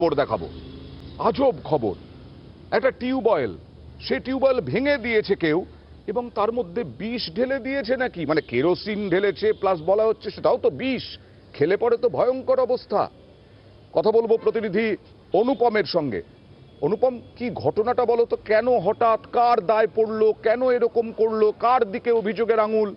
খবর দেখাবো, আজব খবর। একটা টিউবওয়েল, সে টিউবওয়েল ভেঙে দিয়েছে কেউ এবং তার মধ্যে বিষ ঢেলে দিয়েছে, নাকি মানে কেরোসিন ঢেলেছে প্লাস বলা হচ্ছে সেটাও তো বিষ। খেলে পড়ে তো ভয়ঙ্কর অবস্থা। কথা বলবো প্রতিনিধি অনুপমের সঙ্গে। অনুপম, কি ঘটনাটা বলো তো, কেন হঠাৎ, কার দায় পড়লো, কেন এরকম করলো, কার দিকে অভিযোগের আঙুল?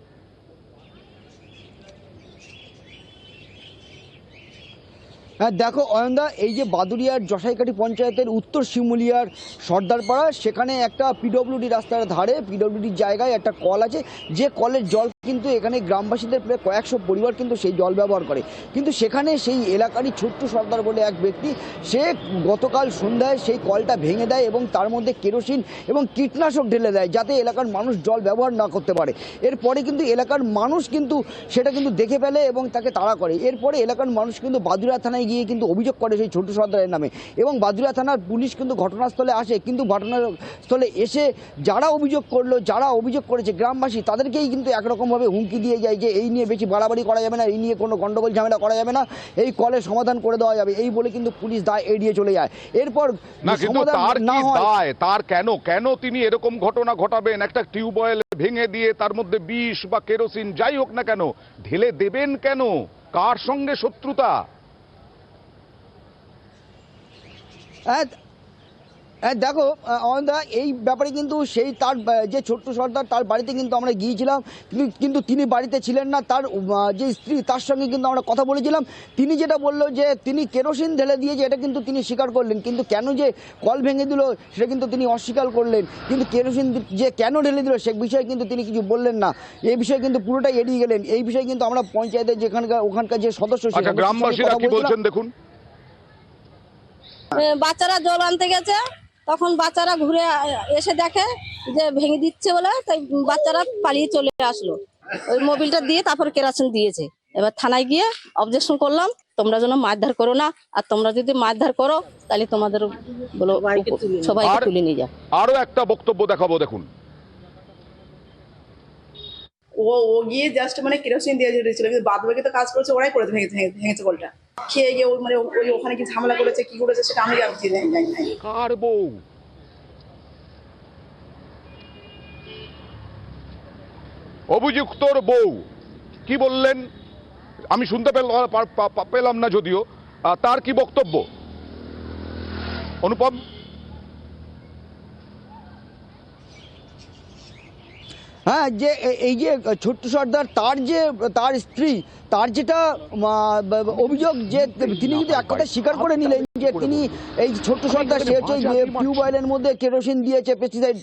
হ্যাঁ দেখো অয়নদা, এই যে বাদুড়িয়ার জসাইকাঠি পঞ্চায়েতের উত্তর শিমুলিয়ার সর্দারপাড়া, সেখানে একটা পিডব্লিউডি রাস্তার ধারে পিডব্লিউডির জায়গায় একটা কল আছে, যে কলের জল কিন্তু এখানে গ্রামবাসীদের প্রায় কয়েকশো পরিবার কিন্তু সেই জল ব্যবহার করে। কিন্তু সেখানে সেই এলাকারই ছোট্ট সর্দার বলে এক ব্যক্তি, সে গতকাল সন্ধ্যায় সেই কলটা ভেঙে দেয় এবং তার মধ্যে কেরোসিন এবং কীটনাশক ঢেলে দেয় যাতে এলাকার মানুষ জল ব্যবহার না করতে পারে। এরপরে কিন্তু এলাকার মানুষ কিন্তু সেটা কিন্তু দেখে ফেলে এবং তাকে তাড়া করে। এরপরে এলাকার মানুষ কিন্তু বাদুড়িয়া থানায় গিয়ে কিন্তু অভিযোগ করে সেই ছোট্ট সর্দারের নামে, এবং বাদুড়িয়া থানার পুলিশ কিন্তু ঘটনাস্থলে আসে। কিন্তু ঘটনাস্থলে এসে যারা অভিযোগ করলো, যারা অভিযোগ করেছে গ্রামবাসী, তাদেরকেই কিন্তু একরকমভাবে হুমকি দিয়ে যায় যে এই নিয়ে বেশি বাড়াবাড়ি করা যাবে না, এই নিয়ে কোনো গণ্ডগোল ঝামেলা করা যাবে না, এই কলের সমাধান করে দেওয়া যাবে, এই বলে কিন্তু পুলিশ দায় এড়িয়ে চলে যায়। এরপর না, কিন্তু তার কি দায়, তার কেন তিনি এরকম ঘটনা ঘটাবেন? একটা টিউবওয়েল ভেঙে দিয়ে তার মধ্যে বিষ বা কেরোসিন যাই হোক না কেন ঢেলে দেবেন কেন? কার সঙ্গে শত্রুতা? দেখো অয়নদা, এই ব্যাপারে কিন্তু সেই তার যে ছোট্ট সর্দার, তার বাড়িতে কিন্তু আমরা গিয়েছিলাম, কিন্তু তিনি বাড়িতে ছিলেন না। তার যে স্ত্রী, তার সঙ্গে কিন্তু আমরা কথা বলেছিলাম। তিনি যেটা বললো যে তিনি কেরোসিন ঢেলে দিয়েছে, এটা কিন্তু তিনি স্বীকার করলেন, কিন্তু কেন যে কল ভেঙে দিল সেটা কিন্তু তিনি অস্বীকার করলেন। কিন্তু কেরোসিন যে কেন ঢেলে দিল সে বিষয়ে কিন্তু তিনি কিছু বললেন না, এই বিষয়ে কিন্তু পুরোটাই এড়িয়ে গেলেন। এই বিষয়ে কিন্তু আমরা পঞ্চায়েতের ওখানকার যে সদস্য, গ্রামবাসীরা কি বলছেন দেখুন। বাচ্চারা জল আনতে গেছে, তখন বাচ্চারা ঘুরে এসে দেখে যে ভেঙে দিচ্ছে বলে, তাই বাচ্চারা পালিয়ে চলে আসলো। ওই মোবিলটা দিয়ে তারপর কেরোসিন দিয়েছে। এবার থানায় গিয়ে অবজেকশন করলাম, তোমরা যেন মারধর করো না, আর তোমরা যদি মারধর করো তাহলে তোমাদের বলো সবাইকে তুলে নিয়ে যাও। আরো একটা বক্তব্য দেখাবো, দেখুন। ও গিয়ে জাস্ট মানে কেরোসিন দিয়ে দিয়েছিল, কিন্তু বাদ বাকি তো কাজ করেছে ওরাই করেছে, ভেঙেছে কলটা। খেয়ে গিয়ে মানে ওই ওখানে কি ঝামেলা করেছে, কি করেছে সেটা আমি জানছি না। কার বউ? অভিযুক্তর বউ কি বললেন আমি শুনতে পেলাম না, যদিও তার কি বক্তব্য অনুপম? হ্যাঁ, যে এই যে ছোট্ট সর্দার, তার স্ত্রী, তার যেটা অভিযোগ, যে তিনি কিন্তু এক কথা স্বীকার করে নিলেন যে তিনি এই ছোট্ট সর্দার সে হচ্ছে টিউবওয়েলের মধ্যে কেরোসিন দিয়েছে, পেস্টিসাইড।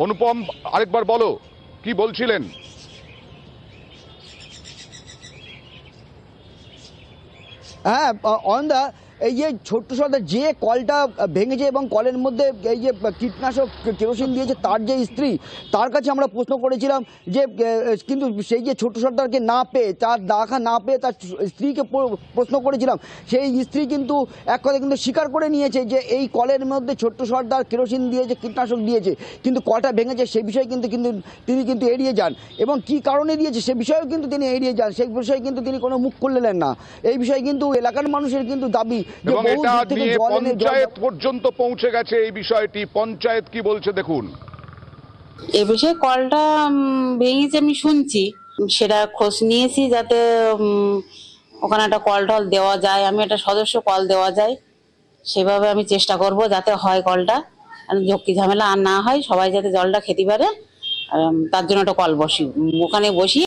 অনুপম, আরেকবার বলো কি বলছিলেন। হ্যাঁ অয়নদা, এই যে ছোট্ট সর্দার যে কলটা ভেঙেছে এবং কলের মধ্যে এই যে কীটনাশক কেরোসিন দিয়েছে, তার যে স্ত্রী, তার কাছে আমরা প্রশ্ন করেছিলাম যে কিন্তু সেই যে ছোট্ট সর্দারকে না পেয়ে, তার দেখা না পেয়ে তার স্ত্রীকে প্রশ্ন করেছিলাম, সেই স্ত্রী কিন্তু এক কথা কিন্তু স্বীকার করে নিয়েছে যে এই কলের মধ্যে ছোট্ট সর্দার কেরোসিন দিয়েছে, কীটনাশক দিয়েছে, কিন্তু কলটা ভেঙেছে সেই বিষয়ে কিন্তু তিনি কিন্তু এড়িয়ে যান, এবং কি কারণে দিয়েছে সে বিষয়েও কিন্তু তিনি এড়িয়ে যান, সেই বিষয়ে কিন্তু তিনি কোনো মুখ খুললেন না। এই বিষয়ে কিন্তু এলাকার মানুষের কিন্তু দাবি, এবং এটা নিয়ে পঞ্চায়েত পর্যন্ত পৌঁছে গেছে এই বিষয়টি। পঞ্চায়েত কি বলছে দেখুন। এ বিষয়ে কলটা ভেঙেছে আমি শুনছি, সেটা খোঁজ নিয়েছি যাতে ওখানে একটা কল টল দেওয়া যায়, আমি একটা সদস্য কল দেওয়া যায় সেভাবে আমি চেষ্টা করব যাতে হয় কলটা, ঝক্কি ঝামেলা আর না হয়, সবাই যাতে জলটা খেতে পারে, তার জন্য একটা কল ওখানে বসি।